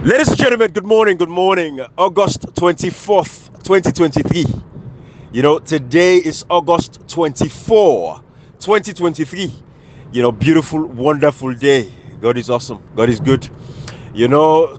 Ladies and gentlemen, good morning, good morning. August 24th, 2023. Today is August 24, 2023. Beautiful, wonderful day. God is awesome. God is good.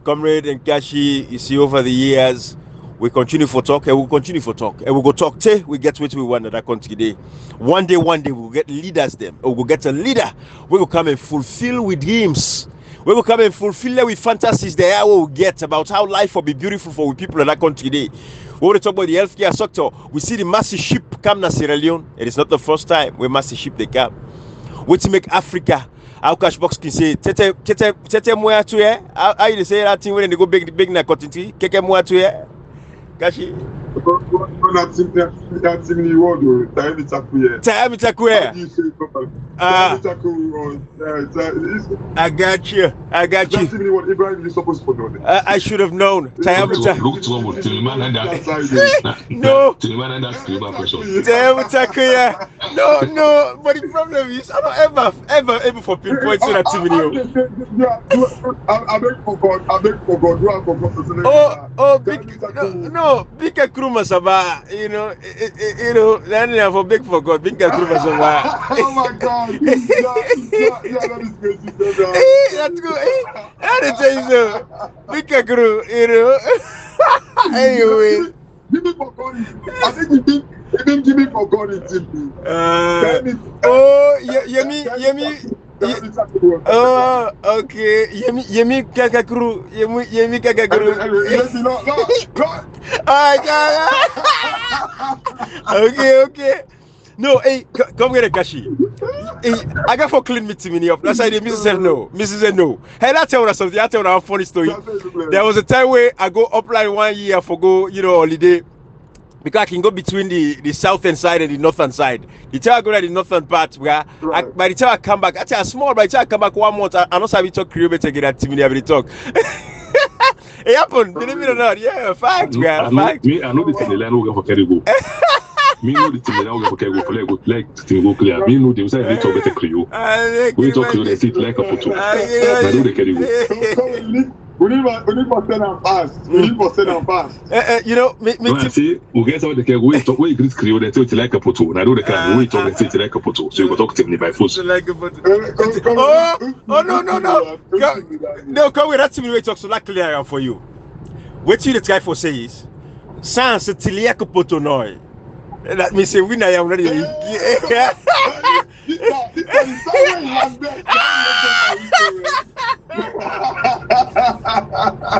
Comrade and Kashi, you see, over the years, we continue for talk and we'll continue for talk. And we'll go talk till we get what we want at that country today. One day, we'll get leaders them. Or we'll get a leader. We will come and fulfill with dreams. We will come and fulfill them with fantasies that we will get about how life will be beautiful for people in that country today. We want to talk about the healthcare sector. We see the massive ship come to Sierra Leone. It is not the first time where massive ship they come. What to make Africa? How cash box can say tete moya to here? How you say that thing when they go big na continue? Keke moya to here? Kashi. That team in the world, Taimi Takuya. I got you. I should have known. No. Takuya. No. But the problem is, I don't ever for pinpoint to that team in you. I beg for God. Oh, big Kruma Saba, then for big for God, big Kruma Saba. Oh my God, that is crazy. That's good. I tell you so. Big Kru, Anyway. Give me for God. I think he didn't give me for God in TV. Yemi. Oh, okay. Yemi Kakakru. Yemi Kakakru. Okay. No, hey, come get a Kashi. Hey, I got for clean meeting me up. That's why the Mrs. said no. Mrs. said no. Hey, I tell you something. I tell you a funny story. There was a time where I go upline 1 year for go, holiday. Because I can go between the southern side and the northern side. The time I go to the northern part, where by the time I come back, I tell you small, by the time I come back 1 month, I know how we talk Creole better get that team in every talk. It happened, believe it or not. Yeah, fact, fact. I know the thing the line will go for Kerry. Me know the thing the line will go for Kerry go like the thing go clear. Me know the side they talk better Creole. We talk Creole, they sit like a photo. I know the Kerry go. We need for send and pass. Me see, we get out the Kerry. We talk we Greek Creole, they talk like a photo. I know the Kerry. We talk they sit like a photo. So you go talk to me by force. Like a photo. Oh no. No, come with that to me. We talk so that clear for you. What you the guy for say is, sans tiliaka poto noy. That means we na am ready.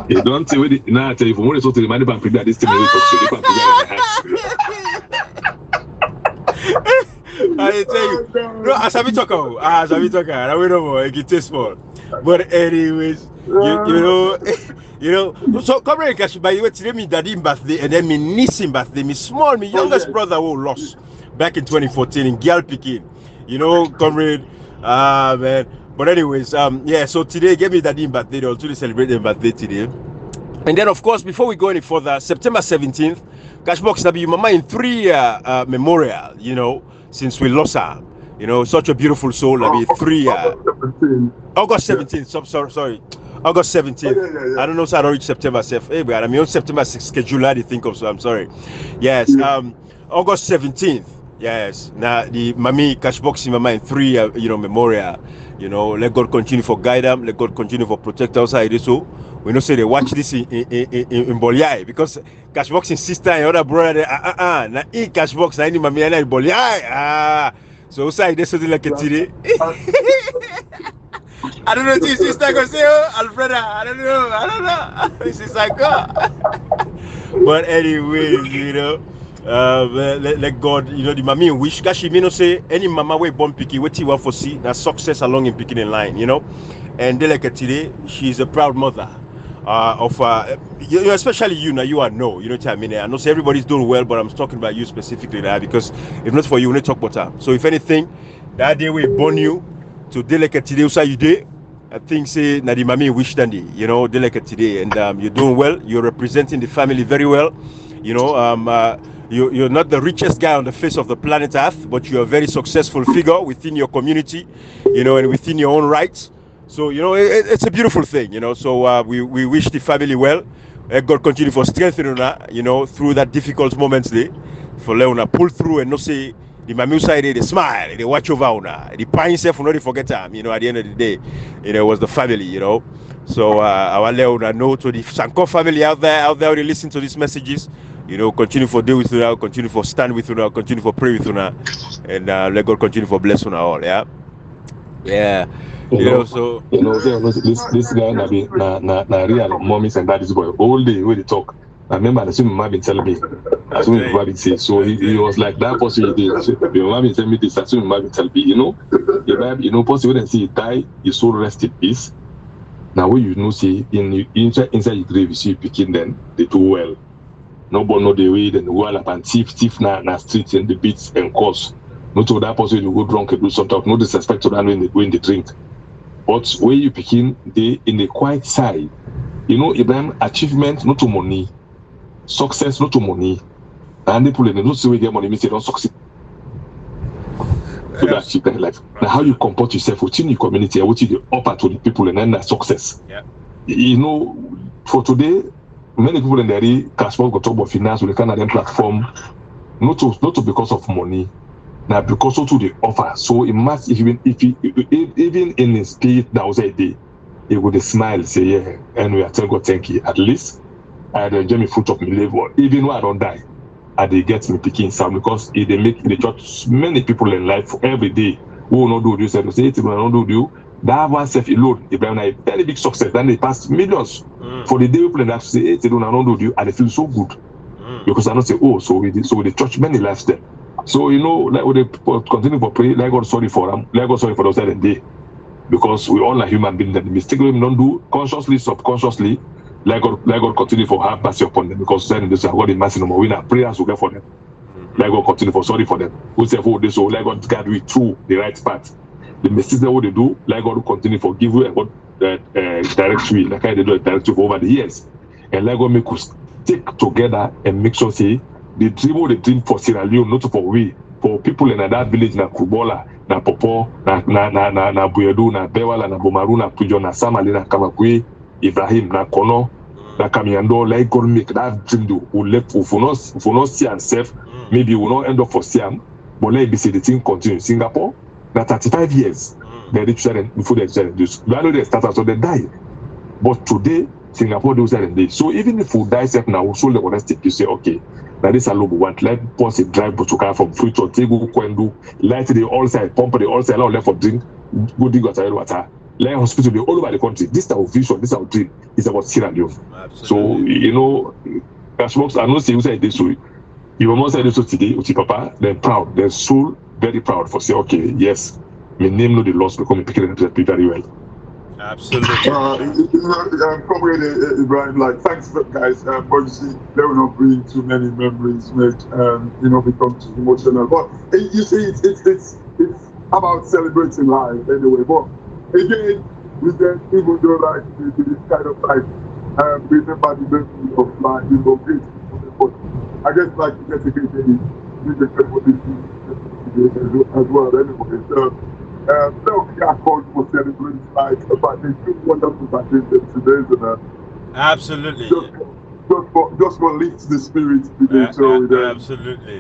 You don't say what now. I tell you, for more than the money bank people this thing we talk to the I tell you, no, as I be talking, I will know more. It tastes more. But anyways, so come here, Kashi. By the way, today me daddy birthday and then me niece birthday, me small, me youngest brother who lost back in 2014 in Gyal Pikin. Comrade, man. But anyways, so today gave me daddy birthday. They also celebrate their birthday today. And then, of course, before we go any further, September 17th, Cashbox Nabi Mama in 3-year memorial, since we lost her. Such a beautiful soul. I mean, 3 August 17th. Sorry. August 17th. Yeah. I don't know, so I don't reach September 7th. Hey, but I'm on September 6th schedule. I think of, so I'm sorry. Yes. August 17th. Yes. Now, the Mami Cashbox Mama in 3-year, memorial. Let God continue for guide them. Let God continue for protect us. So we know say they watch this in Boliai because Cashbox sister and other brother. Na Cashbox na any Mami na Boliai. So say this is like a today. I don't know if his sister gonna say, Alfreda. I don't know. His sister go. But anyway, let God, the mommy wish. Cause she may not say any mama way born picky. What you want for see that success along in picking in line, And they like today, she's a proud mother. Of especially you now, you are no, what I mean. I know say everybody's doing well, but I'm talking about you specifically now because if not for you, we need to talk about her. So if anything, that day we born you to delicate today, so you did. I think say Nadi Mami wish Dandy, delicate today, and you're doing well. You're representing the family very well. You're not the richest guy on the face of the planet Earth, but you're a very successful figure within your community, and within your own rights. So it's a beautiful thing. So we wish the family well. God continue for strengthening una, through that difficult moments there. For let una pull through and not say the Mamu side they smile, they watch over una. The pine self will not forget them. At the end of the day, it was the family. So our let una know to the Sanko family out there, they listen to these messages. Continue for deal with una, continue for stand with una, continue for pray with una, and let God continue for bless una all. Yeah. Yeah. So this guy na real mommies and daddies boy all day when they talk. I remember the same mama been telling me, as soon as mama say, so he was like that person he did. The mama been telling me this, as soon as mama been telling me, person when see he die, his soul rest in peace. Now when see inside your grave you see picking them, they do well. Nobody know the way then go up and thief na streets and the beats and cause. Not to that person you go drunk and do some talk, no disrespect to that when they drink. But where you begin, they in the quiet side, Ibrahim, achievement not to money, success not to money, and people in the not say get money means they don't succeed. So that's achievement in life. Now how you comport yourself within your community and what you offer to the people and then that success. Yeah. For today, many people in the area cash flow got trouble finance with the Canadian platform, not to because of money. Now, because also the offer, so it must even in his spirit that was a day, he would smile, say, yeah, and we are telling God thank you. At least I enjoy me fruit of my labor, even when I don't die, and they get me picking sound because they make the church many people in life every day who will not do this and say it will not do that one self alone. If they're a very big success, then they pass millions for the day people in that say it will not do and they feel so good because I don't say so the church many lives there. So like when they continue for pray, like God sorry for them, like God sorry for those that day, because we all are human beings. That the mistake we don't do consciously, subconsciously, like God continue for have mercy upon them, because then this is God in mercy no more. We not prayers we get for them. Like God continue for sorry for them. Who say for this, so like God guide we through the right path. The mistakes that what they do, like God continue for give you and God direct you, like I did direct you over the years, and like God make us stick together and make sure say. The dream for Sierra Leone, not for people in that village, na Kubola, na Popo, na Buyedu, na Bewala, na Bomaru, na Pujo, na Samali, na Kamakwe, Ibrahim, na Kono, na Kamiando, like God make that dream do. We left, if we not see ourselves, maybe we will not end up for Siam, but let me say the thing continue. Singapore, na 35 years, they reach that before they reach we know they start so they die. But today, Singapore do that. So even if we die now, we should let us you say, okay. That is a low want. Let pause a drive to car from free to take Kwendu, light the all side, pump the all side, allow left for drink, go dig water. Let hospital all over the country. This is our vision, this is our dream. It's about Sierra Leone. So Cashbox, I know say you say this way. You almost said this today, Uti Papa, they're proud, they're so very proud for say, okay, yes, my name no the loss because me picking it very well. Absolutely. Comrade Ibrahim, like thanks guys. But you see, they will not bring too many memories, make become too emotional. But you see, it's about celebrating life anyway. But again, we then even though like this kind of like remember the memory of like great. But I guess like you get a great music as well anyway. So. So we are called for celebrating like but they do wonderful things today, absolutely. Just for lift the spirit today. So absolutely. Absolutely.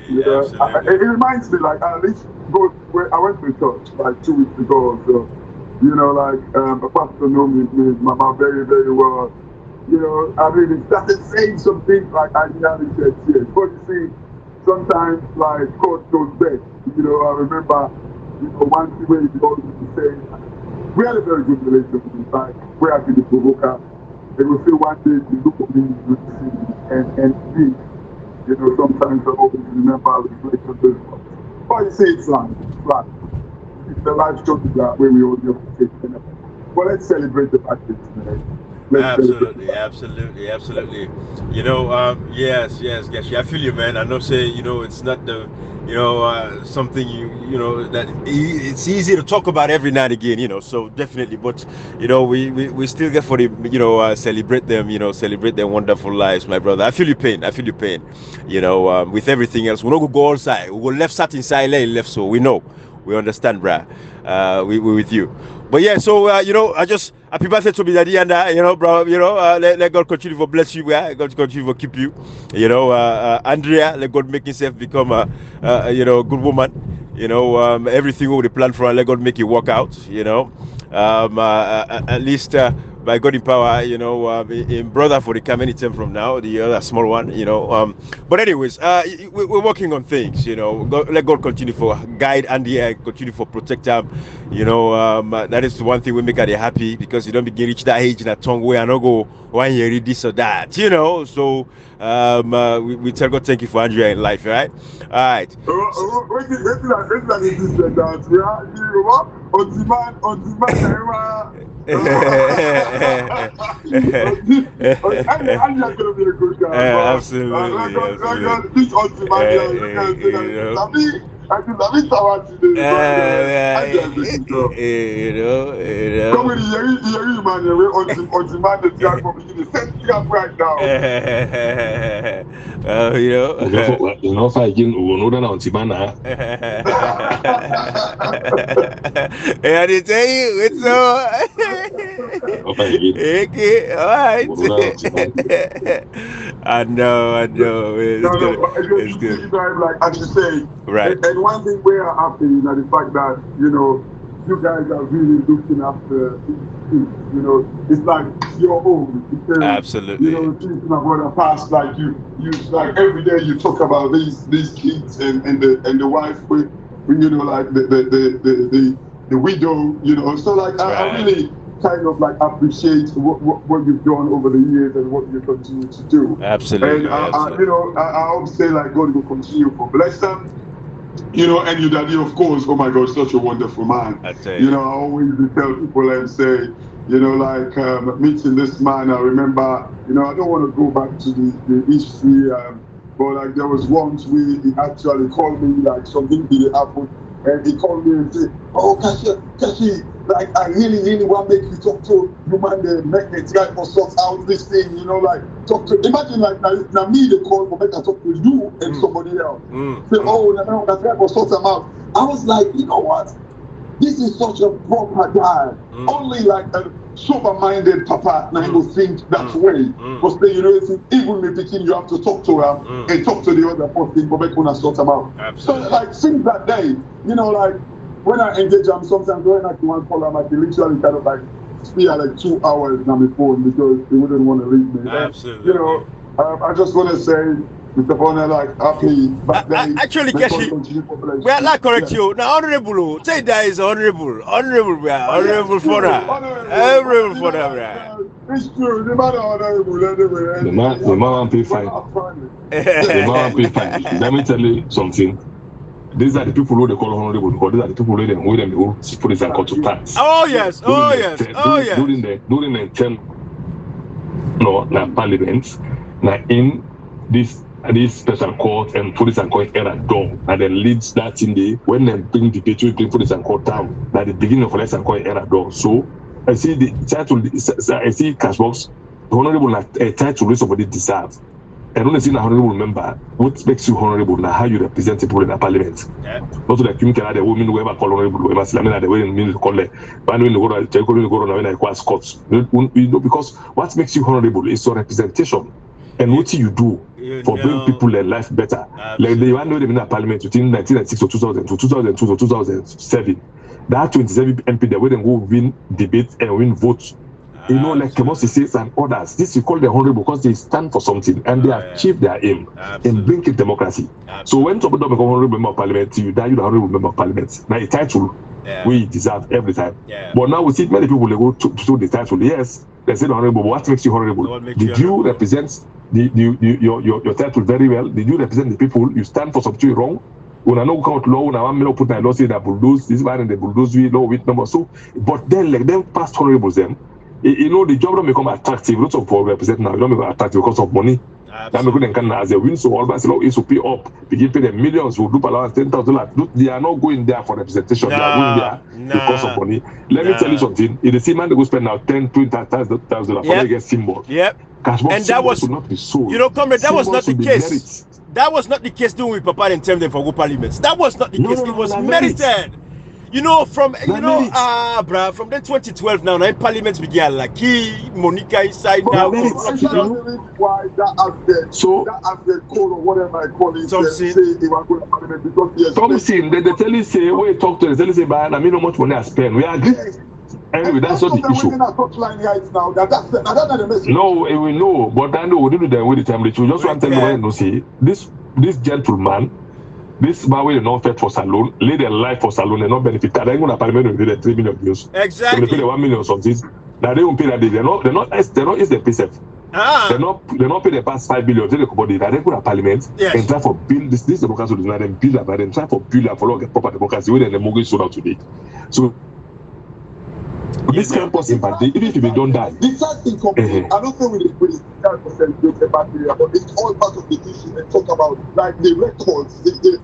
It reminds me like at least I went to church like 2 weeks ago. So a pastor know me, Mama very very well. I mean he started saying some things like I nearly said yes. But you see, sometimes like God knows best. I remember. One way you always say, we had a very good relationship in fact. We are the provoker. They will say one day you look at me and me. Sometimes I always remember the relationship. But you say it's life. It's the life story that way we all have to take. But let's celebrate the fact today. Absolutely. Yes. I feel you, man. I know. Say, it's not the, something that it's easy to talk about every now and again. So definitely, but we still get for the, celebrate them, celebrate their wonderful lives, my brother. I feel your pain. With everything else, we don't go outside. We go left, sat inside, left. So we know, we understand, bruh. We with you. But yeah, so I just happy birthday to me, daddy, and bro, let God continue to bless you, God continue to keep you, Andrea, let God make himself become a good woman, everything we plan for her, let God make it work out, at least by God in power, in brother for the coming term from now, the other small one, But anyways, we're working on things, let God continue for guide Andy, continue for protect him, that is the one thing we make her happy, because you don't begin reach that age in a tongue where I don't go 1 year read this or that, So we tell God thank you for Andrea in life, right? All right. Absolutely. I didn't tell you it's so. Okay, all right. I know. It's good. Like as you say, right. And one thing we are happy, the fact that you guys are really looking after these it's like your own. Because, absolutely. Thinking about the past, like you like every day you talk about these kids and the wife with like the widow, so like I really kind of like appreciate what you've done over the years and what you continue to do. Absolutely. And I always say like God will continue to bless them. And your daddy, of course, oh my God, such a wonderful man. I tell you. I always tell people and say, like meeting this man, I remember, I don't want to go back to the history, but like there was once he actually called me, like something did happen, and he called me and said, oh, Kashi, like I really want to make you talk to you, man, the make the try for sort out this thing, like talk to, imagine like now me the call for make I talk to you and somebody else. Say, oh, now that try for sort them out. I was like, you know what? This is such a proper guy. Only like a sober-minded papa now you will think that way. Because even me thinking you have to talk to him and talk to the other person, but make one sort them out. Absolutely. So like since that day, like when I engage him, sometimes when I want to call him, I can literally kind of like spare like 2 hours on my phone because he wouldn't want to leave me. Absolutely. And, I just want to say, Mr. Bonner, like happy birthday. Actually, Keshi, we are not correct you. Now, honorable, say that is honorable for that. Honorable for that. It's true. The man honorable anyway. The man pay fine. The man pay fine. Let me tell you something. These are the people who they call honorable, because these are the people who put this court to tax. Oh yes. During the term, parliament, now in this special court and police and court era down, and then leads that in the when they bring the debate between police and court down, at the beginning of police and court era down. So I see the title, I see Cashbox, the honorable a title which somebody deserves. I don't see an honorable member. What makes you honorable now? How you represent people in the parliament? Yeah. Not like you can have the women who ever call honorable, whoever Islamina the way in mean to call it. But when you go to when I call Scots, because what makes you honorable is your representation and what you do for bringing people their life better. Absolutely. Like they want to in the parliament between 1996 or 2000 to 2002 to 2007. That 27 MP they wouldn't go win debate and win votes. Like Kemosisis and others, this you call them honorable because they stand for something and they achieve their aim in bringing democracy. Absolutely. So when somebody become honorable member of parliament, you die, you're the honorable member of parliament. Now a title we deserve every time. Yeah. But now we see many people they go to the title. Yes, they say honorable, but what makes you honorable? Did you represent your title very well? Did you represent the people? You stand for something wrong? When I know count law, now I'm put my law say that bulldoze, this man and the bulldoze we law with number. So, but then like them past honorables them. The job don't become attractive. Lots of people represent now. You don't become attractive because of money. That make them as a win. So all by is to pay up. Begin pay them millions. Who do allowance $10,000. They are not going there for representation. They are going there because of money. Let me tell you something. If the same man they go spend now $10,000-$20,000 for they get symbol. Yep. And that was not be sold. Comrade, that was not the case. That was not the case doing with Papa and Temden for go parliaments. That was not the case. It was merited. You know, from bruh, from then 2012 now Parliament began like Monica inside now. Why that asset code or whatever I call it say they were going to Parliament because something they tell you say we talk to tell you say but I mean how much money I spend. We agree. Anyway, that's not the issue. No, we know, but I know we didn't do that with the time. We just want to tell you, see, this gentleman, this man will not fit for salon, lay their life for salon and not benefit. They're going to Parliament with the 3 million views. Exactly. So they pay the 1 million something. Now they won't pay that day. They're not is the PSF. They're not pay the past 5 billion. They go they go to Parliament and try for build this democracy. They them build up, and try for build up for long proper democracy. Where the mortgage sold out today. So. This can't possible, but even if you don't die. The sad thing comes I don't think with the 5% bacteria, but it's all part of the issue and talk about like the records, the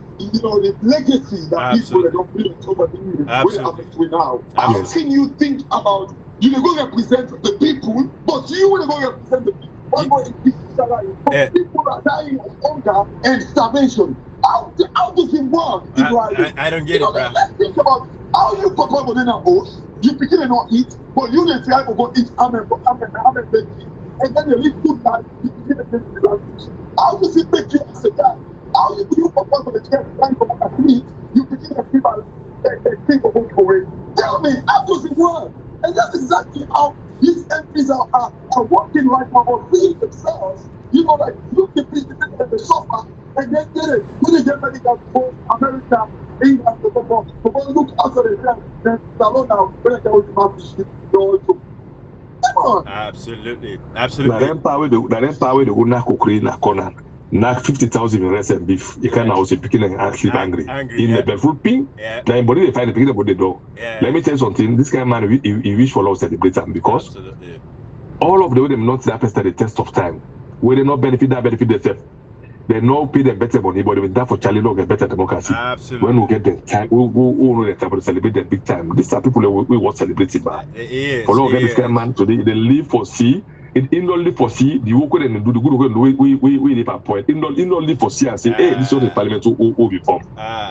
legacy that people that don't bring over the years will happen to now. How can you think about you go represent the people, but you will go represent the people? One more people are dying of hunger and starvation. How does it work? I don't get it, bro. Let's think about how you perform within an oath. You begin to not eat, but you then try to go eat amen, and then you live good life, you begin to take the language. How does it make you as a guy? How do you perform for the time for what I eat? You begin to feel like people won't go away. Tell me, how does it work? And that's exactly how these MPs are working right now or feeling themselves. You know, like look the people at the sofa and then get it. When they get medical for America, England, but look after the then salon now when I go to my ship, come on. Absolutely. The power the owner could create a corner. Now 50,000 in rice and beef. You can now say picking and actually angry. In the bedroom ping, the body they find the picking about the door. Let me tell you something. This kind of man he wish for love celebrate them because all of the way them not that person the test of time. Where they not benefit themselves. They no pay them better money, but they will die for Charlie Log and better democracy. Absolutely. When we get the time, we know the time to celebrate the big time. These are people we want celebrating, man. For long, this kind man today, they live for sea. It in don't live for sea. The work and do the good work. We live at point. In don't live for sea and say, hey, this is the parliament who we form.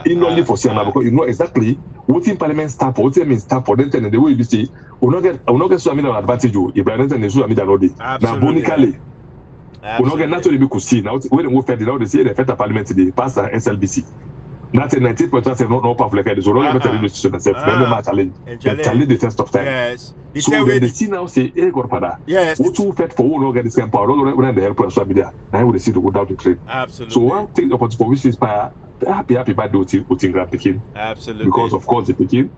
In don't live for sea now because you know exactly what in parliament stand for. What it means stand for. Then the way you say, we not get so many advantage you. If I don't tell you, so I mean that all day. Now, bonically. We not get naturally we could see now when we fed now they say the federal parliament today pass SLBC. That's a 19.7 not powerful like this. So not even institution themselves. Then challenge the test of time. Yes. So when they see now say, hey Godfather, yes. What you fed for who not get this kind of power? Don't when the help us media. Now we see to go down to trade. Absolutely. So one thing about for which is happy birthday with Grand Pekin. Absolutely. Because of course the Pekin.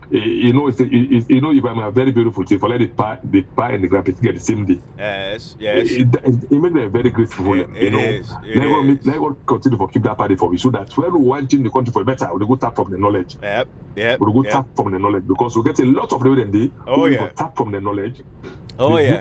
You know, if I'm a very beautiful thing for let the pie and the grandparents get the same day. Yes. It made them very grateful. Let God continue to keep that party for me so that when we want in the country for better, we go tap from the knowledge. Yep. We go tap from the knowledge because we get a lot of them day. We go tap from the knowledge.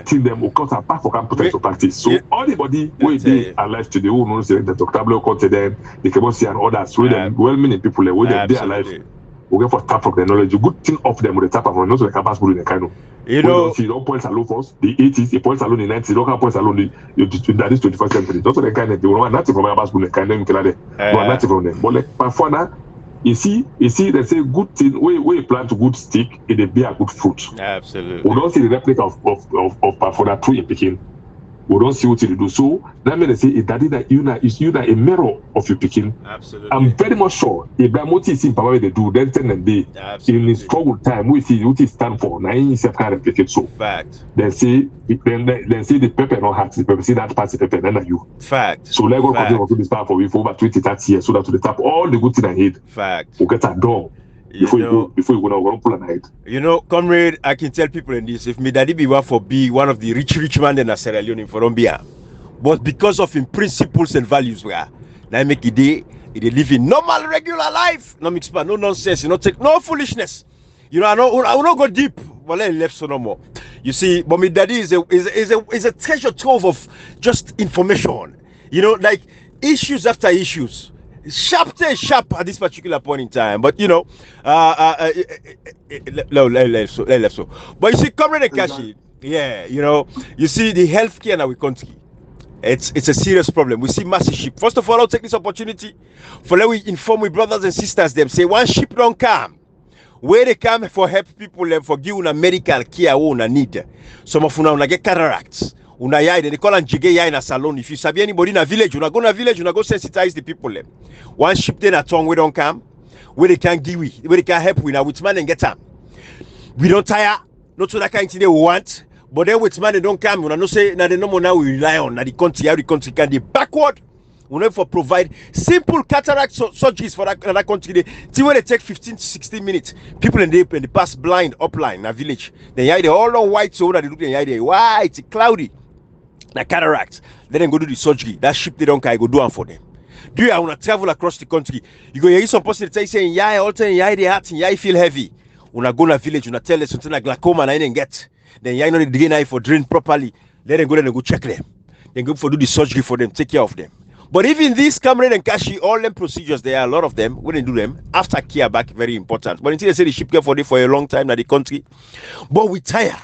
Team them will cut apart for campus to practice. So anybody will be alive today who knows the Dr. Tablo cut them, the Kebosi and others, with them well-meaning people with them they alive. We get for tap from the knowledge. A good thing of them with the tap from not the campus in the kind of. You know, see, don't point alone first. The 80s, the points alone in 90s, don't have points alone in the 21st century. That's what the kind of they want nothing from campus in the kind of they want nothing from them. But like Pafona, you see, they say good thing. We plant a good stick, it be a good fruit. Absolutely. We don't see the replica of Pafona tree in Peking. We don't see what you do. So that means they say that you are a mirror of your Peking. Absolutely. I'm very much sure if that what is in power they do, then 10 and day in his struggle time, we see what he stand for. Now he self can replicate so. Fact. Then say the pepper not hard, the pepper see that part the pepper, then are you. Fact. So let go continue to this power for over 20-30 years so that to the tap all the good thing I hate. Fact. We'll get that done. Before you go now, pull an head. You know, comrade, I can tell people in this, if me daddy be one of the rich man in Sierra Leone in Colombia, but because of his principles and values, now make it they live in normal, regular life, no mix, no nonsense, no take no foolishness. You know, I will not go deep, but let left so no more. You see, but me daddy is a treasure trove of just information. You know, like issues after issues. Sharp at this particular point in time, but you know, left so. But you see, Comrade Kashi, you know, you see the healthcare in our country, it's a serious problem. We see massive ship. First of all, I'll take this opportunity for let we inform we brothers and sisters them say one ship don't come. where they come for help people and for give una medical care una need. Some of una get cataracts. Una yai, they call and jige yai in a salon. If you sabi anybody in a village, una go na village, una go sensitize the people. One ship then at tongue we don't come, where they can give where they can help we now with man and get them. We don't tire, not to that kind of thing they want, but then with man they don't come. Una no say na the normal now we rely on na the country, how the country can be backward. We never for provide simple cataract surgeries for that country. They where they take 15 to 16 minutes. People in the past blind upline in a village. They all on white, so that they look they white, cloudy. Na cataract. Let them go do the surgery. That ship they don't carry go do one for them. Do you want to travel across the country? You go hear some person saying, yeah, all time, yeah, they heart, yeah, feel heavy. Una go na village, una tell them something like glaucoma, and I didn't get. Then yeah, know the drain eye for drain properly. Let them go there and go check them. Then go for do the surgery for them, take care of them. But even these Cameroon and Kashi, all them procedures, there are a lot of them. When they do them, after care back, very important. But until they say the ship care for it for a long time, now the country. But we tire.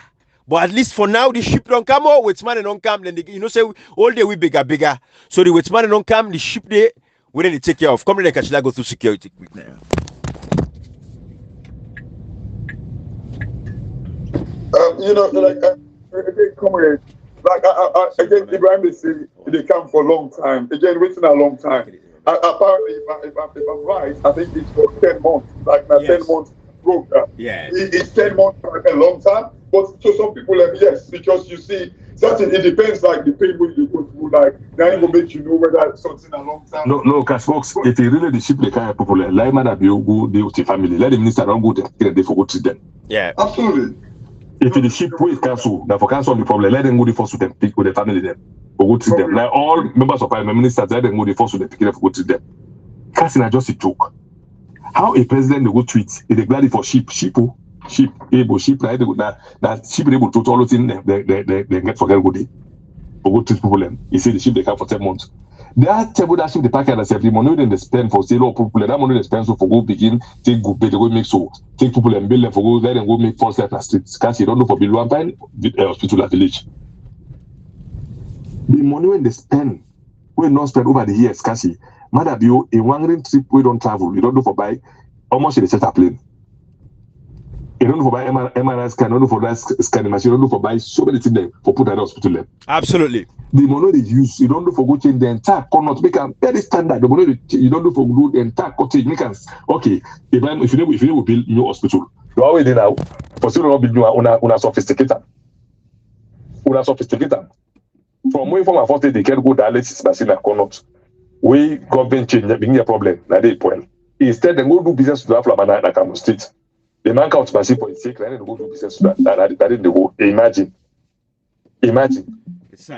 But at least for now, the ship don't come out, with man and don't come. Then they, say all day we bigger. So the with man and don't come, the ship there, we then they take care of. Cameroon and Kashi, go through security quick now. Comrade. Like again, Ibrahim is saying they come for a long time. Again, waiting a long time. Apparently, if I'm right, I think it's for 10 months. Like now, 10 months program. Yeah, it's 10 months, a long time. But to some people, yes, because you see, certain it depends. Like the pain when you go through, like that will make you know whether something a long time. No, because folks, if they really the ship the kind of people, like man, be go deal with the family. Let the minister don't go there. They forgot to them. Yeah, absolutely. If the ship will cancel, now for cancel the problem, let them go the first with them, pick with the family them, or go to them. Like all members of parliament, ministers, let them go the first with them, pick them, go to them. Casting are just a joke. How a president they go tweet, if they glad for sheep, able sheep, like they go now sheep able to all those things they get for them go day, or go treat people them. He say the sheep they come for 10 months. That table that ship the packet and the money they spend for sale of people, that money they spend so for go begin, take good pay, they go make so, take people and build them for go, let them go make false life and streets. Because you don't know for build one time, hospital at village. The money when they spend, we not spend over the years, Kasi, mother be a one trip we don't travel, you don't know for buy, how much they set a plane. You don't know for buy MRI scan, you don't know for that scanning machine, you don't know for buy so many things there for put at the hospital there. Absolutely. The money they use, you don't know for go change the entire corner to make a very standard. The money you don't know for do the entire cottage make us okay. If you never build new hospital, you always there now. For still not build new una sophisticated. From where from a 40 they can go dialysis machine and cannot. We government change being a problem. That is point. Instead they go do business to Aflamana and Kano State. The man counts machine for sake and go do business to that in the whole. Imagine.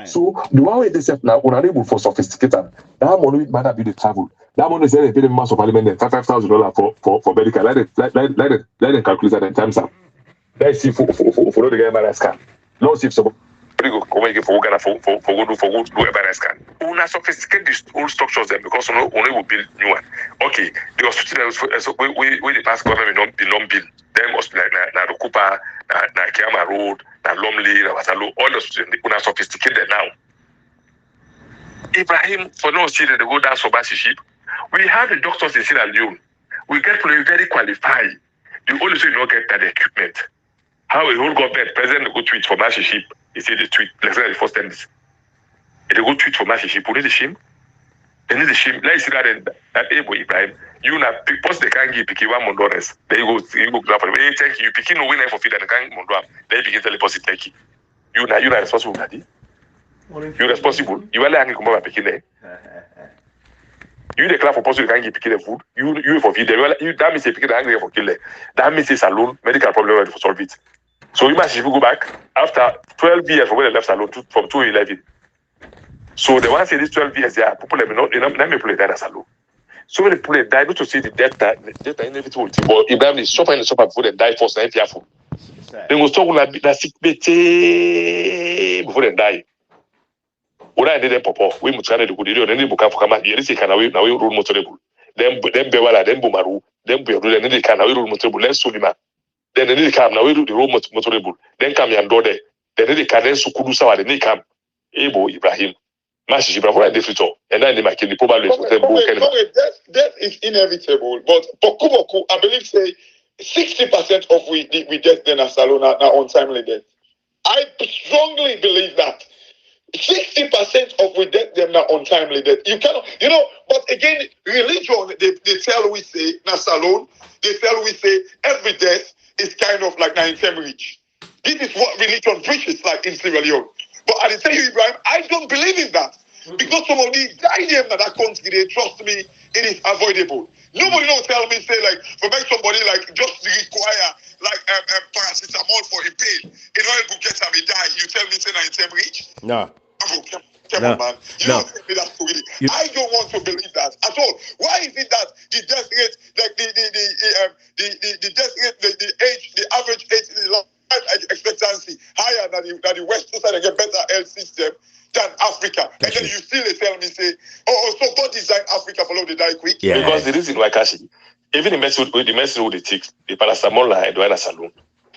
So the one way they set now, unable for sophisticated. That money might be the travel. That money say they pay the mass of parliament $5,000 for medical. Let them calculate that in times up. Let's see for the guy MRI scan. Let's see if somebody go come again for Ghana for do MRI scan. Una sophisticate these old structures them because only will build new one. Okay, the hospital we the past government don't build. Them hospital na Rukupa, na Kiama Road, na Lomley, na Watalo, all the hospitals una sophisticated now. Ibrahim, for no see they go down Sobasi ship. We have the doctors in Sierra Leone. We get very qualified. The only thing you don't get that equipment. How a whole government president go tweet for Mashi ship. He said the tweet, let's say the first time this. They go tweet for Mashi ship, who need the shame? They need the shame. Let's see that able Ibrahim. You na post the can give Piki $1 million. Then you go grab for them. Hey, thank you. Piki no winner for feed and can Mondram. Then you begin to deposit thank you. You na responsible, Daddy. You responsible. You are angry come over Piki there. You declare for person you can give Piki the food. You for feed them. You that means Piki the angry for kill them. That means it's alone medical problem to solve it. So you must go back after 12 years from when they left alone from 2011. So the one say this 12 years, yeah, people let me know. Let me play that as alone. So many people die not to see the death inevitable. But Ibrahim is suffering before they die first. They fearful. They must talk like that sick before they die. What I did papa, we must try to go there. Then they book up for come here. They say can we now road motorable. Them bewala, them bumaru, them beru. Then they can now road motorable. Let's solima. Then they come now we do the road motorable. Then come and do there. Then they can then sukudu sawa. Then they come. Ebo Ibrahim. Mashi bravo and difficult. And then they make the probably death is inevitable. But for Kumoku, I believe say 60% of we death in a salon now untimely death. I strongly believe that 60% of we death them now untimely death. You cannot, but again, religion, they tell we say, na salon, they tell we say every death is kind of like na rich. This is what religion preaches, like in Sierra Leone. But I tell you, Ibrahim, I don't believe in that. Because some of the guidance that country, they trust me, it is avoidable. Nobody don't tell me, say, like, for make somebody, like, just require, like, paracetamol for a pain. In order to get me die, you tell me, say, I'm rich? No. Come on, man. You don't tell me that story. I don't want to believe that at all. Why is it that the death rate, like, the death rate, the age, the average age, the life expectancy higher than the Western side and get better health system than Africa? And then you still tell me, say, so God designed Africa for the die quick? Yeah. Because the reason why, Kashi, even the medicine with the take, the paracetamol and the salon,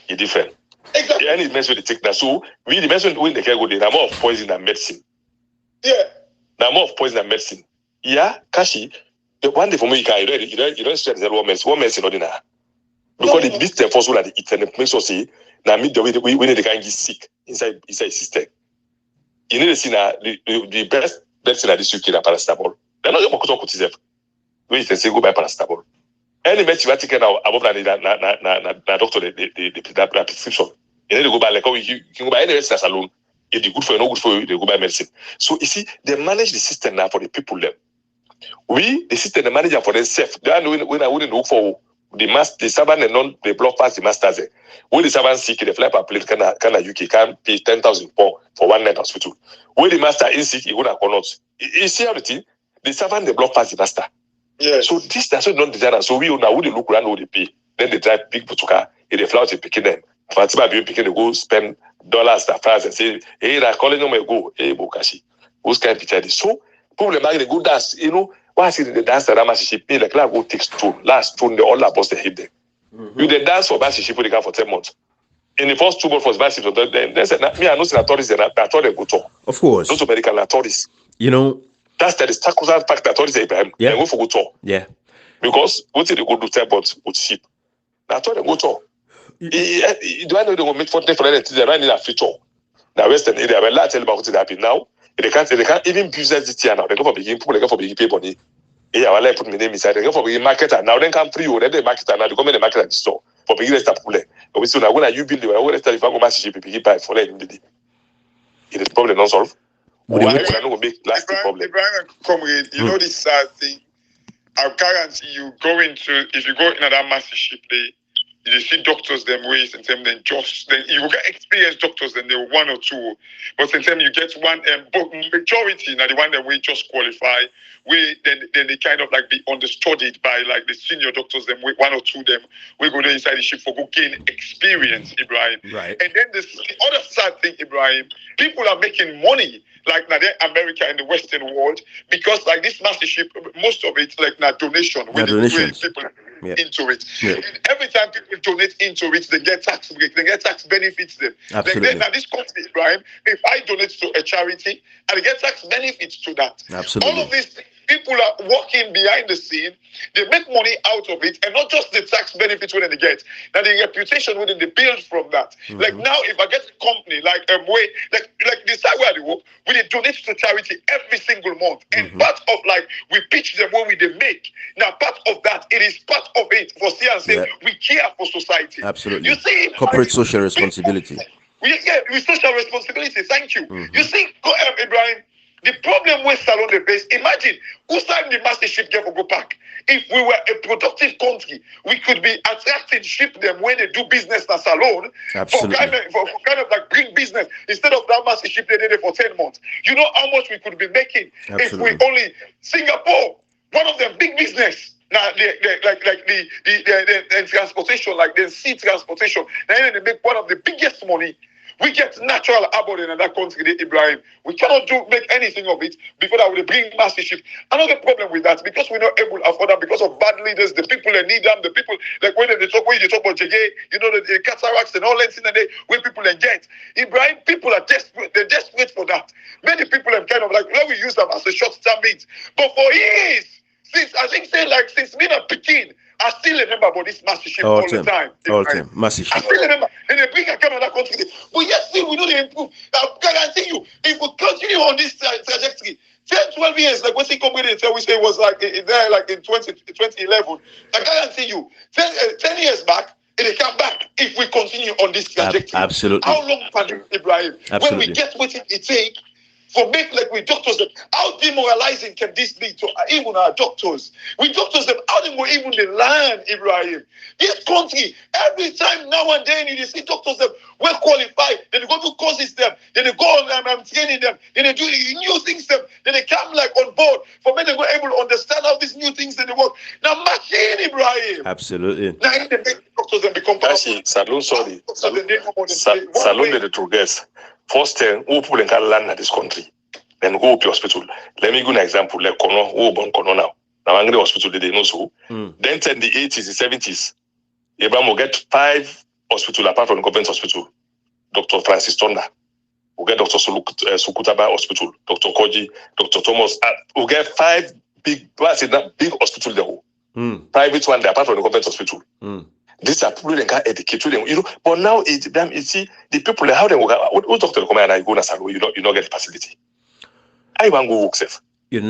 is different. Exactly. And it's medicine with the take now. So, we the medicine when they can go, there are more of poison than medicine. Yeah. There are more of poison than medicine. Yeah, Kashi, the one day for me, you don't stress that one medicine not in her. Because the beast and force will have eaten and make sure say, now meet the way we need the guy get sick inside system. You need to see now the best medicine at this UK is paracetamol. They're not going to talk to them. We can say go buy paracetamol. Any medicine you take now above na doctor the prescription. You need to go buy like you can go buy any medicine alone. If it's good for you, not good for you, they go buy medicine. So you see, they manage the system now for the people them. We the system they manage for themselves. They are when I wouldn't look for the servant and non the block pass the masters. When the servant sick, the fly per plate can UK can pay 10,000 for 1 night hospital. When the master is sick, he would have cannot. You see how the thing? The servant the block pass the master. Yeah. So this that's what non designer. So we now would look around who they pay. Then they drive big putuka, if they fly out to picking them. Fatima be picking they go spend dollars that France and say, hey, they're calling them go, hey Bokashi. Who's kind of picture this? So people they go dance, why is it the dance that Ramasi pay like that go take stone, last stone, the all that boss they hit them. You they dance for Bashi for the car for 10 months. In the first 2 months for Bashi, they said, me, I know authorities and I thought they go talk. Of course. Not to medical authorities. That's the sacrosanct fact that authorities Abraham. Yeah. They go for go talk. Yeah. Because what did they go do 10 months with sheep? I thought they go talk. Do I know they will make 40 for them? They run in a feature. Now Western area, when I tell you about what is happening now, they can't even business this year now. They go for beginning people, they go for beginning pay money. Yeah, I like put my name inside. They go for beginning marketer. Now they can free or then they marketer now. They come in the market at the store for beginning start people. But we see now when you build the way, if I go mass ship, begin buy for them in the day. It is problem not solved. Why we not make lasting problem? Ibrahim, comrade, you know this sad thing. I guarantee you go into if you go in that massive ship day. You see doctors them ways and then you will get experienced doctors then they were 1 or 2, but sometimes you get one majority now the one that we just qualify then they kind of like be understudied by like the senior doctors them 1 or 2 them we go there inside the ship for go gain experience, Ibrahim. Right. And then the other sad thing, Ibrahim, people are making money like now America and the Western world because like this massive ship, most of it like now donation with people into it. Yeah. And every time people donate into it, they get tax break, they get tax benefits them. Absolutely. Now this country, Ibrahim, if I donate to a charity, I get tax benefits to that. Absolutely. All of these people are working behind the scene, they make money out of it, and not just the tax benefits when they get, now the reputation when they build from that. Mm-hmm. Like now, if I get a company like like this side where they work, we they donate to charity every single month, and part of like we pitch them when we they make. Now part of that, it is part of it for see and say we care for society. Absolutely. You see, corporate social responsibility. With social responsibility. Thank you. Mm-hmm. You see, Ibrahim. The problem with Salon de Base, imagine who signed the master ship there for go pack. If we were a productive country, we could be attracting ship them when they do business in Salon for kind of like bring business instead of that master ship they did it for 10 months. You know how much we could be making if we only Singapore, one of them big business. Now, the transportation, like the sea transportation, now they make one of the biggest money. We get natural abode in that country, Ibrahim. We cannot make anything of it before that we bring massive ship. Another problem with that, because we're not able to afford that, because of bad leaders, the people that need them, the people, like when they talk about Jege, the cataracts and all that thing, where people get. Ibrahim, people are desperate, they're desperate for that. Many people have kind of like, let me use them as a short-term means. But for years, since me and Pekin, I still remember about this mastership all the time. All the time, mastership. I still remember. And they bring a Canada country. But yet still we don't improve. I guarantee you, if we continue on this trajectory, 10, 12 years, like what we say was like there, like in 2011. I guarantee you, 10 years back, it come back if we continue on this trajectory. Absolutely. How long, Padre Ibrahim? Absolutely. When we get what it takes for make like we doctors them, how demoralizing can this be to even our doctors? We doctors them, how they will even the land, Ibrahim. This country, every time now and then you see doctors them well qualified, then they go to courses them, then they go on training them, then they do new things them, then they come like on board for me they go able to understand how these new things that they work. Now machine, Ibrahim. Absolutely. Now they make doctors them become powerful. Salon the true guess. First thing, who people can land at this country, then go to hospital. Let me give an example. Like Kono, who born Kono now. Now Angry hospital, they know so. Then in the 80s, the 70s, Abraham will get 5 hospitals apart from the government hospital. Dr. Francis Tonda, will get Dr. Sukutaba Hospital, Dr. Koji, Dr. Thomas. Will get 5 big hospital there. Private one, apart from the government hospital. These are people that can educate them, But now you see the people how they work. What doctor come and I go na salon, you don't get the facility. I want go work safe. I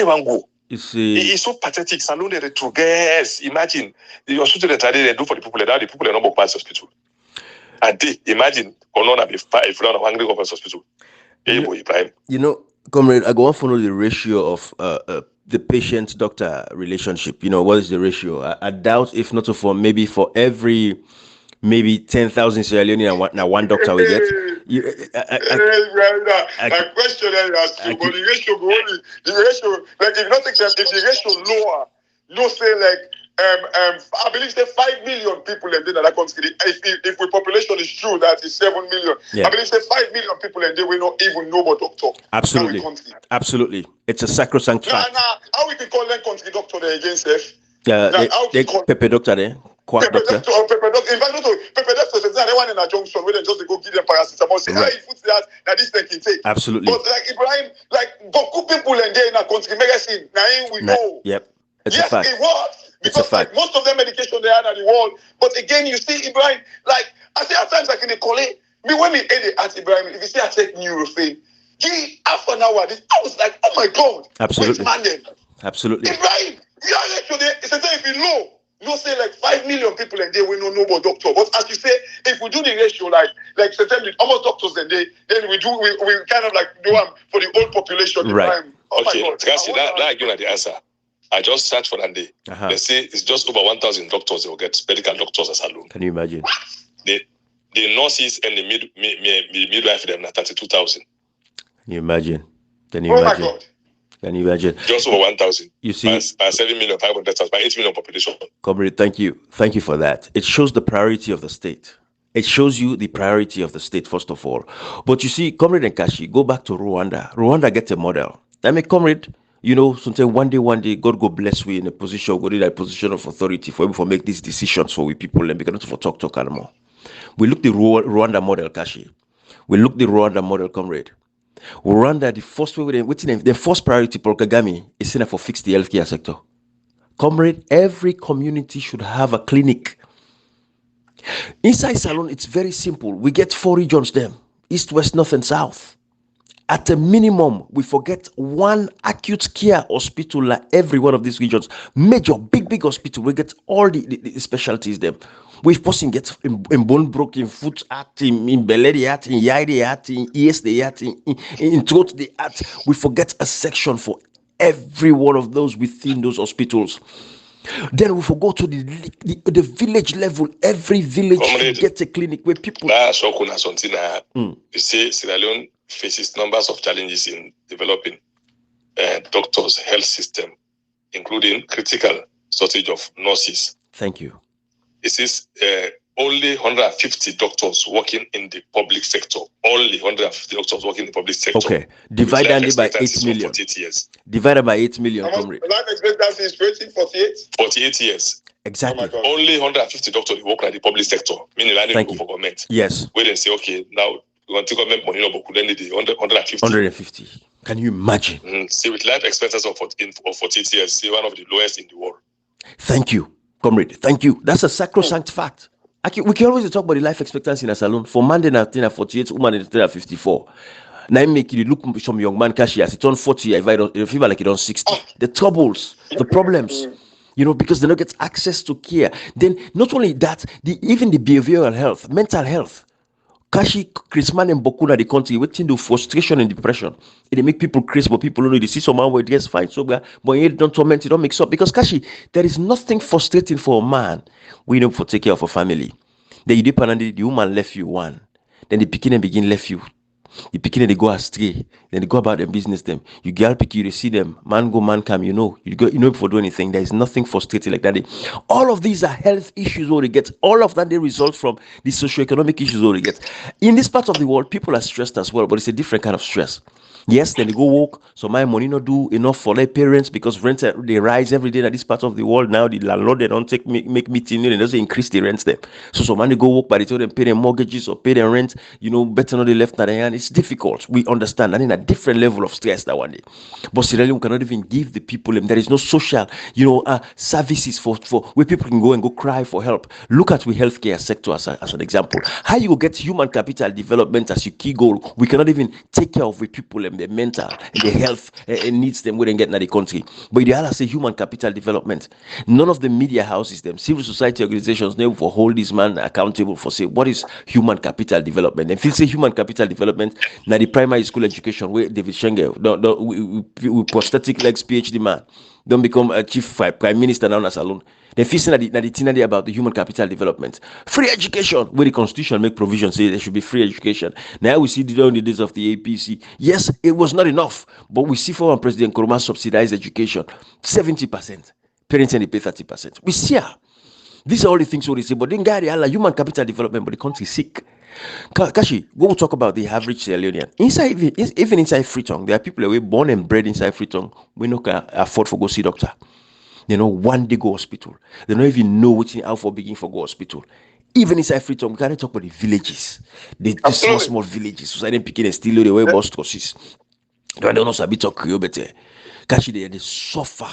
want go. You see, it's so pathetic. Salon they retrogress. Imagine the hospital that they do for the people that the people are not pass hospital. And they imagine Corona be 5 round of hungry government hospital. Comrade, I go on follow the ratio of the patient-doctor relationship. What is the ratio? I doubt if not for maybe for every 10,000 Sierra Leone and one doctor we get. I question that you ask you, but the ratio go only the ratio like if not if the ratio lower, no say like I believe say 5 million people in that country. If the population is true that is 7 million, I believe say 5 million people and they will not even know about doctor. Absolutely. It's a sacrosanct fact. How we can call them country doctor there against F? They Pepe doctor there. Quack doctor. Pepe doctor. In fact, Pepe doctor is the one in a junction where they just go give them paracetamol. Say, hey, put that, this thing can take. Absolutely. But like Ibrahim, like Goku people and they in a country, medicine, now we know. Yep. It's a fact. It works. Because like most of them medication they had at the world. But again, you see Ibrahim, like I say at times like in the college, when we ate at Ibrahim, if you see I take Nurofen, half an hour, I was like, oh my God. Absolutely. Absolutely. Ibrahim, it's a thing if you low. No say like 5 million people and they will know about doctor. But as you say, if we do the ratio like sometimes almost doctors and then we kind of like do them for the whole population. Right. Okay, that again the answer. I just searched for that day. Let's say it's just over 1,000 doctors. They will get medical doctors as alone. Can you imagine? The nurses and the midwife them are 32,000. Can you imagine? Oh my God. Can you imagine? Just over 1,000. You see, by 7,500,000, by 8 million population. Comrade, thank you for that. It shows the priority of the state. It shows you the priority of the state, first of all. But you see, Comrade Nkashi, go back to Rwanda. Rwanda gets a model. I mean, Comrade, sometimes one day, God go bless we in a position, go in that position of authority for make these decisions for we people and because for talk anymore. We look the Rwanda model, Kashi. We look the Rwanda model, Comrade. Rwanda, the first way the first priority for Kagame is for fix the healthcare sector. Comrade, every community should have a clinic. Inside Salon, it's very simple. We get 4 regions them: East, West, North, and South. At a minimum, we forget one acute care hospital like every one of these regions. Major, big hospital. We get all the specialties there. We person gets in bone broken, foot at in belly at in yide at in ears the at in throat the at. We forget a section for every one of those within those hospitals. Then we forgot to the village level. Every village should get a clinic where people. You say Sierra Leone faces numbers of challenges in developing doctors' health system, including critical shortage of nurses. Thank you. It is only 150 doctors working in the public sector. Only 150 doctors working in the public sector. Okay. Divided by 8 million. 48 years. Divided by 8 million. Life expectancy is 48? 48 years. Exactly. Only 150 doctors work in the public sector, meaning landing for government. Yes. Where they say, okay, now we want to government money, but then they 150. 150. Can you imagine? See, with life expectancy of 48 years, see one of the lowest in the world. Thank you. Comrade, thank you. That's a sacrosanct fact. We can always talk about the life expectancy in a salon. For man, then at 48, woman at 54. Now make you look some young man cash as it on 40, if I feel like it on 60. The troubles, the problems, because they don't get access to care. Then not only that, even the behavioral health, mental health. Kashi, Christmas and Bokuna, the country, waiting to frustration and depression. It make people crazy, but people don't know they see someone where yes, fine, so but you don't torment, you don't mix up. Because Kashi, there is nothing frustrating for a man we know for take care of a family. Then you depend on the woman left you one. Then the beginning begin left you. The beginning they go astray. Then they go about their business them. You girl pick you, they see them. Man go, man come, you know before do anything. There is nothing frustrating like that. All of these are health issues all they get. All of that they result from the socioeconomic issues all they get. In this part of the world, people are stressed as well, but it's a different kind of stress. Yes, then they go work, so my money not do enough for their parents because rents they rise every day in this part of the world. Now the landlord they don't make meeting, they doesn't increase the rents them. So man they go work, but they tell them pay their mortgages or pay their rent, better not they left at the hand. It's difficult. We understand, and in a different level of stress that one day. But seriously, we cannot even give the people them. There is no social, services for where people can go and go cry for help. Look at the healthcare sector as an example. How you will get human capital development as your key goal? We cannot even take care of the people and their mental and their health and needs them when they get in the country. But the other say human capital development. None of the media houses them, civil society organizations never for hold this man accountable for say what is human capital development. And if you say human capital development, now the primary school education where David Shenge, with prosthetic legs PhD man, don't become a chief prime minister now as alone. They're facing the thing about the human capital development. Free education, where the constitution make provision say there should be free education. Now we see during the days of the APC. Yes, it was not enough, but we see for President Nkrumah subsidized education 70%. Parents and they pay 30%. We see her. These are all the things we say, but then human capital development, but the country is sick. Kashi, we'll talk about the average Sierra Leonean. Even inside Freetown, there are people that were born and bred inside Freetown. We no can afford for go see doctor. They know one day go hospital. They don't even know which how for begin for go hospital. Even inside Freetown, we can't talk about the villages. The small villages. So I didn't pick and steal the way bus crosses. I don't know so a bit of Creole better. Kashi, they suffer.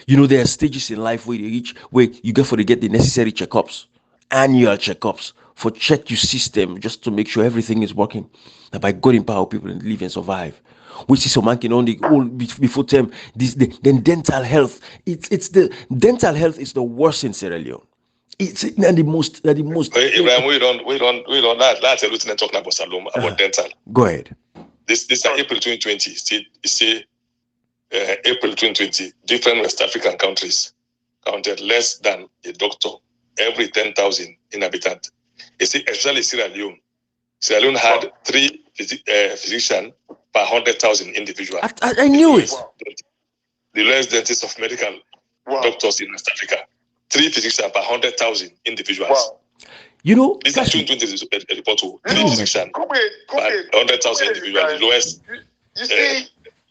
There are stages in life where they reach where you get the necessary checkups, annual checkups for check your system just to make sure everything is working. And by God empower people and live and survive. We see some man can only before term then dental health. It's the dental health is the worst in Sierra Leone. It's the most. Ibrahim, we don't. That's a routine talking about Salom about dental. Go ahead. This is April 2020. Say April 2020. Different West African countries counted less than a doctor every 10,000 inhabitants. You see, especially Sierra Leone. Sierra Leone had 3 physicians per 100,000 individuals. I knew it. The lowest dentist of medical doctors in West Africa. 3 physicians per 100,000 individuals. Wow. This is 2020 report to 3 physicians per 100,000 individuals. The lowest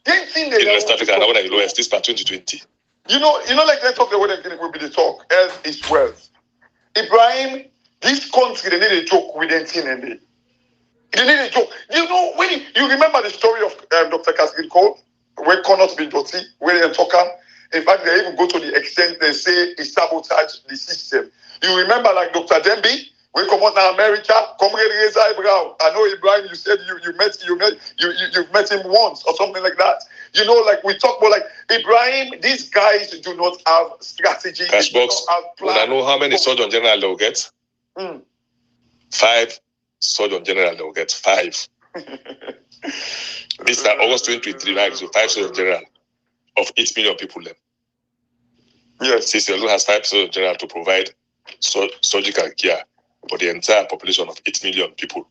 in West Africa, and one of the lowest. This per 2020. Like let's talk the way they will be the talk. Health is wealth. Ibrahim, this country they need a joke with anything and they need a joke. When you remember the story of Dr. Kasgil Cole, where Connaught been dirty, where they talk. In fact, they even go to the extent they say he sabotaged the system. You remember like Dr. Dembi, we come out in America, Comrade Reza Ibrahim. I know Ibrahim, you said you've met him once or something like that. Like we talk about like Ibrahim, these guys do not have strategy. Cashbox. I know how many Surgeon General they'll get. 5 Surgeon General they'll get. 5. This is August 2023, right? So 5 Surgeon General of 8 million people then. Yes. CCLU has 5 Surgeon General to provide surgical care for the entire population of 8 million people.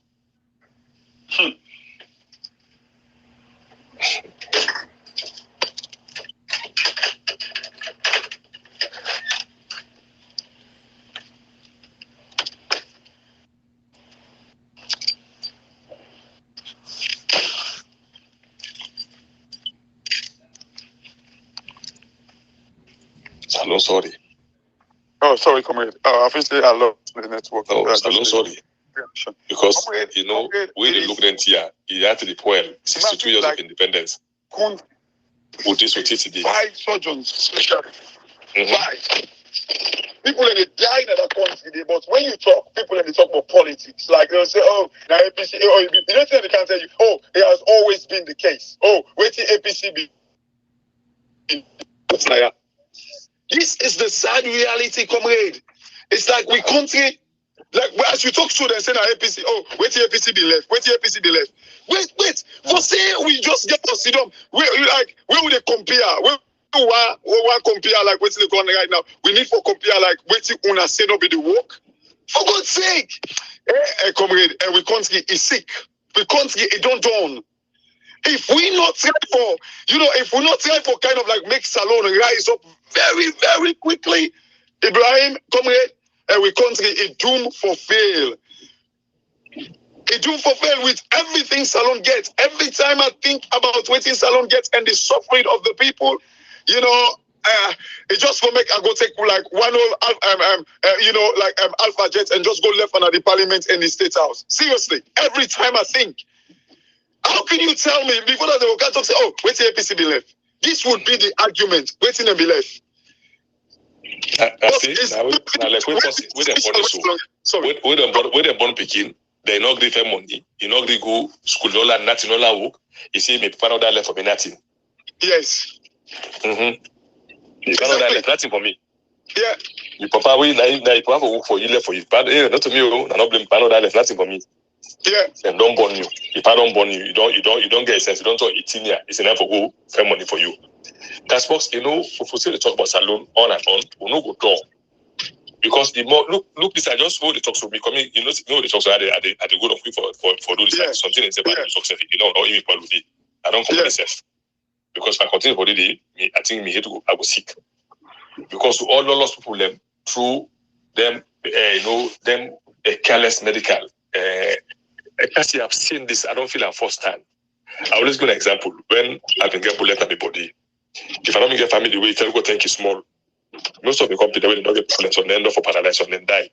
Hello, sorry. Oh, sorry, comrade. Obviously, I love the network. Oh, hello, sorry. Because, we the look at here, he had to the poem, 62 years of independence. With this with TTD. 5 surgeons, especially. 5. People in the dying in that country, but when you talk, people in the talk about politics. Like they'll say, oh, now APC, oh, you don't think they can tell you, oh, it has always been the case. Oh, wait till APC be. This is the sad reality, comrade. It's like we country, like as you talk to them, say that APC, oh, wait till APC be left, wait till APC be left. Wait, for say we just get to see them. Where will they compare? Where compare like what's the going right now? We need for compare like waiting una say no be the work. For God's sake, comrade, we country is sick. We country it don't dawn. If we not try for, if we not try for kind of like make Salon rise up very, very quickly, Ibrahim, comrade, we country is doomed for fail. It doomed for fail with everything Salon gets. Every time I think about what Salon gets and the suffering of the people, it just will make I go take like one Alpha Jet and just go left under the parliament and the state house. Seriously, every time I think, how can you tell me before that they will come talk say, oh, wait till APC be left? This would be the argument. Waiting and be left. When they born Pekin, they not agree for money. You not agree go school dollar, nothing dollar work. You see me find out that left for me nothing. Yes. You find out that left nothing for me. Yeah. You papa we now you have a work for you left for you. But not to me, not blame find out that left nothing for me. Yeah. And don't burn you. If I don't burn you, you don't get a sense. You don't talk 18 years. It's enough for go fair money for you. That's box, if we say they talk about Salon on and on, we'll not go down. Because the more look this I just hold the talks with me coming, the talks are the good of me for do this like something is about the success, or even quality. I don't come myself. Because if I continue for the day, I think me I will sick. Because to all the lost people them through them them a careless medical. Actually, I've seen this. I don't feel I'm first time. I always give an example. When I can get bullet at the body, if I don't get family, we tell go think is small. Most of the company they don't get bullets on the end of for paralyze on them die.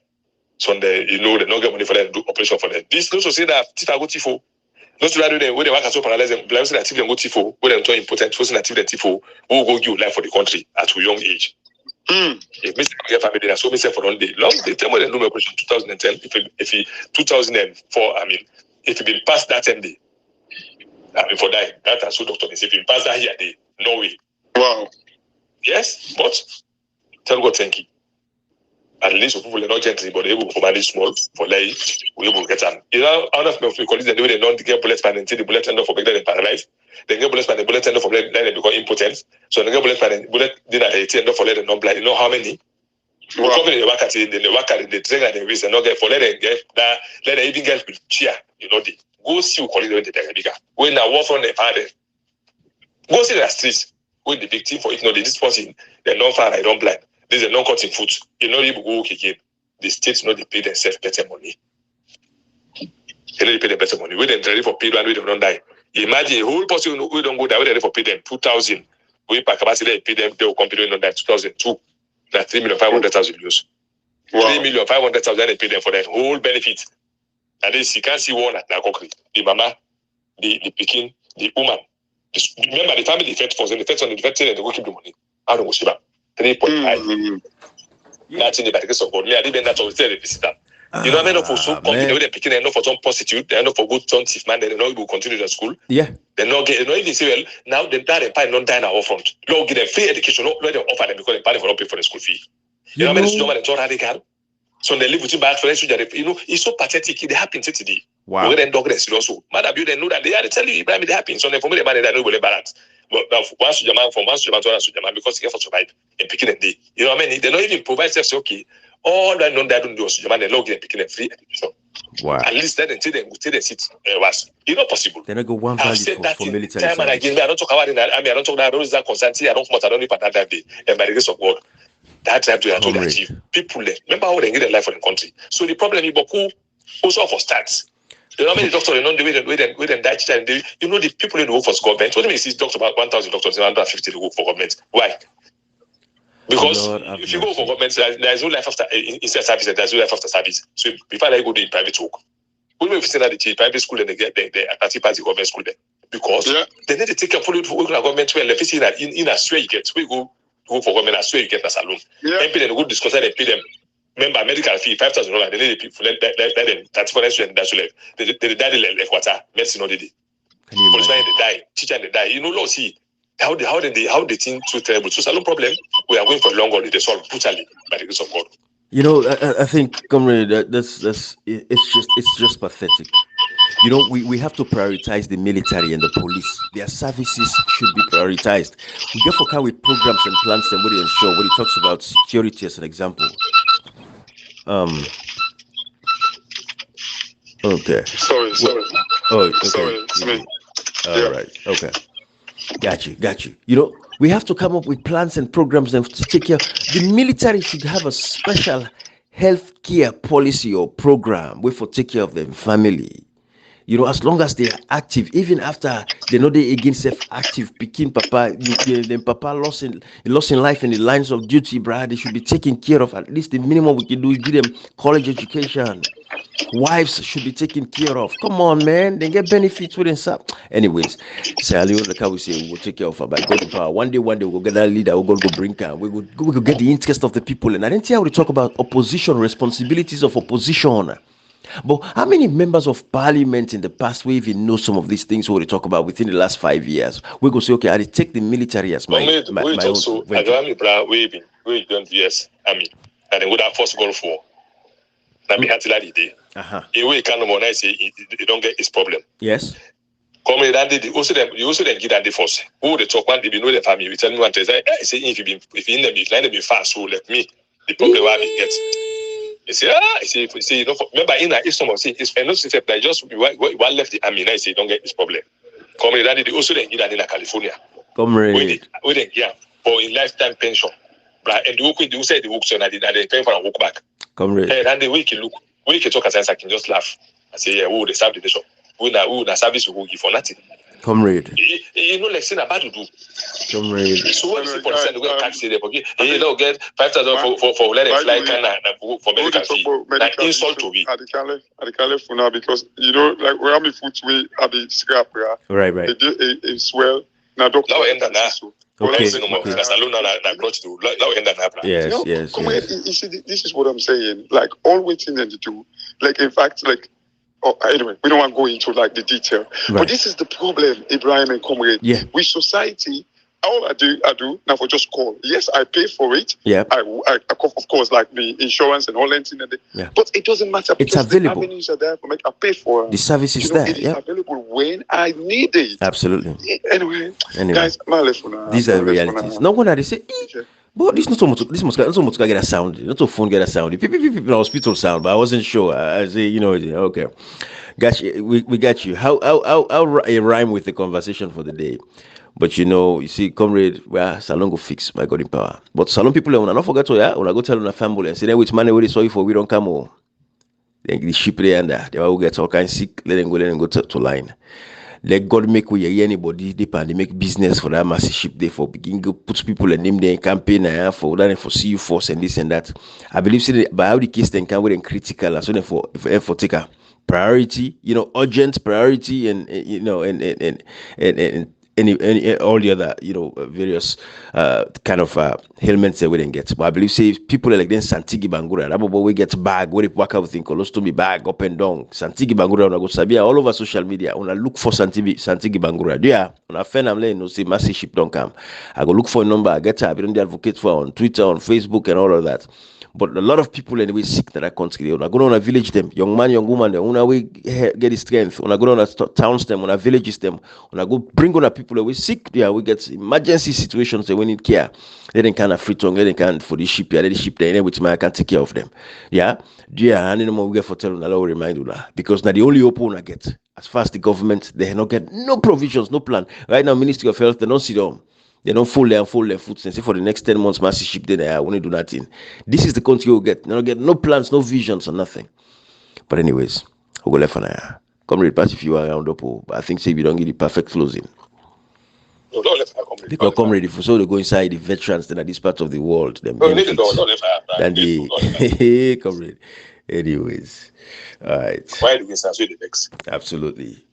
So they they don't get money for them to do operation for them. This also say that if I go tifo, not to do when they work as so paralyze them, blame that if they go tifo, when they turn important, person that if they tifo, who will go give life for the country at a young age. If Mr. Get family, that's so Mr. for one day. Long the time when they do operation 2010, if he 2004, I mean, if he been past that 10 day, I mean for die, that and so doctor is if he pass that here day, no way. Wow. Yes, but tell God thank you. At least people are not gently, but able to manage small for life, we able to get them. Out of my colleagues, they don't get bullet span until the bullet end up for better than paralyzed. They get bullet span, the bullet end up for then they become impotent. So they get bullet span, bullet dinner, they end up for letting non blind. You know how many? Wow. We come in the work at the train and the risk and not get for let them get that, let them even get with cheer, they go see your colleagues when they bigger. When I walk from the party, go see the streets. When the victim for it, this person, they're not far, I don't blind. There's a non-cutting foot. You know, you go work again. The states know they pay themselves better money. They know they pay them better money. We then ready for paid one, we don't die. Imagine a whole person who don't go there, we ready for pay them 2,000. We pack capacity, they pay them, they will compete with that 2002. That's 3,500,000 euros. 3,500,000 they pay them for that whole benefit. And then you can't see one at Nakokri. The mama, the Pekin, the woman. Remember the family effect for them, the first one, the first and they go keep the money. I don't go see that. 3.5. That's in the case of God. Me, I didn't that was there the visitor. You know, I mean, for so confident, they're picking enough for some prostitute, they're enough for good son, thief man, they know will continue to school. Yeah. They're not getting, they even say, well, now they die and pay non die now front. Lord, give them free education, not let them offer them because they pay for not pay for the school fee. You know, it's so radical. So they live with you back for it's so pathetic. It happens today. Wow. We're then dog also. Madam, you know that they are telling you, it happens. So they for me, the man that know will balance. But now, once you man from once you man to Sujaman because he have to survive and picking a day. You know what I mean? They don't even provide service. Okay, all that non that don't do Sujaman, they log in and picking a free education. Wow. At least then until they sit was not possible. They not go one value for military time and again. I don't talk about it. I mean, I don't talk about those that constantly. I don't come out. I don't live at that day. And by the grace of God, that time to achieve. People remember how they get their life for the country. So the problem is, Boku also for stats. You know how many doctors, we then die and they, the people in the work for government. What do you mean? See, doctor about 1,000 doctors, 150 to work for government. Why? Because if you go for government, there is no life after inside service, and there is no life after service. So before I go to private work, we will say that the private school and they get the attractive party government school there because they need to take care of the government well. If you see that in Australia, you get we go who for women, I swear you get a saloon. MP then go discuss and pay them. Remember, medical fee $5,000. They need people let them. That's for student. That's like they die like water. Medicine, no they. Policemen they die. Teacher they die. You know, Lord, see how the thing too terrible. So salon problem. We are going for long haul. They solve brutally by the grace of God. You know, I think, comrade, that's it's just pathetic. You know, we have to prioritize the military and the police. Their services should be prioritized. We therefore come with programs and plans and what they ensure when it talks about security as an example. Okay. Sorry. Oh, okay. Sorry. All right. Okay. Got you. You know, we have to come up with plans and programs and to take care. The military should have a special health care policy or program where for take care of them family. You know, as long as they are active, even after they know they against self-active, picking papa, then papa lost in life in the lines of duty, bruh, they should be taken care of. At least the minimum we can do is give them college education. Wives should be taken care of. Come on, man. They get benefits with them. Anyways, Sally, like we say, we'll take care of her by God in power. One day we'll get that leader. We'll go bring her. We will get the interest of the people. And I didn't hear we talk about opposition, responsibilities of opposition. But how many members of parliament in the past we even know some of these things we talk about within the last 5 years? We go say, okay, I take the military as my also, I don't we don't US army and then would have first goal for. Now me artillery day. A way can no say they don't get his problem. Yes. Come in that you also then get that the force. Who the talk one they know the family. We tell me one say if you in them you line them fast so let me the problem where we get. You say, you know, remember in that if someone say it's not system that just one left the army, I say don't get this problem. Come in that they also then get that in California. Comrade. We then for in lifetime pension. And the work they say the work so that they pay for a walk back. Comrade. And the way you look, when you talk as I can just laugh. I say, yeah, they serve the nation. We na service we will give for nothing. Comrade. You know, like saying about to do. Comrade. So what is the percent we tax them? Okay, you know, get $5,000 for let them fly Canada for medical fee. Like insult to me. At the California because you know, like where I'm foot way at the scrap, right. It's well. Now doctor. Okay. Yes. You see, this is what I'm saying. Like all waiting and to do. Like in fact, like. Anyway, we don't want to go into like the detail, but this is the problem, Ibrahim and comrade. Yeah. With society, all I do now for just call. Yes, I pay for it. Yeah. I of course like the insurance and all that thing. But it doesn't matter. It's available. The avenues are there for me. I pay for the service is there. It is available when I need it. Absolutely. Anyway. Guys, these are realities. No wonder they say. But this must get a sound. Not a phone get a sound. People hospital sound, but I wasn't sure. I say, you know, okay. Got you. We got you. How rhyme with the conversation for the day. But you see, comrade, well, Salon go fix by God in power. But Salon people when I not forget to when I go tell on a family and say then which money we sorry for we don't come home. Then the ship there and there. They will get all kinds sick, let them go to line. Let God make way anybody deep and they make business for that massive ship there for begin go put people and name their campaign for that and for CU force and this and that. I believe by how the case then can be critical as well for take a priority, urgent priority and any all the other various kind of ailments that we didn't get. But I believe say people like then Santigi Bangura, that we get bag, where they work out with colostomy bag up and down. Santigi Bangura on go sabia all over social media. When I look for Santigi Bangura, yeah, on a fan I'm letting say massive ship don't come. I go look for a number, I get her, I don't advocate for on Twitter, on Facebook, and all of that. But a lot of people anyway sick that country. When I go on a village them, young man, young woman, they wanna get the strength. When I go on a towns them, when I villages them, when I go bring on a people away sick, yeah, we get emergency situations they need care. They didn't kind of free tongue, they didn't can for the ship, yeah, they ship there, which I can take care of them. Yeah. Yeah, and no we get for telling Allah remind you that because now the only open I get as far as the government, they not get no provisions, no plan. Right now, Ministry of Health, they don't sit down. They don't fold their foot and say for the next 10 months, massive ship, then I want to do nothing. This is the country you'll get. They don't get no plans, no visions, or nothing. But anyways, we'll go left for now. Come read pass if you are around up, but I think say we don't get the perfect closing. No, don't let because come ready for so they go inside the veterans then at this part of the world. Them don't let the come ready. Anyways, all right. Why do we start with the next? Absolutely.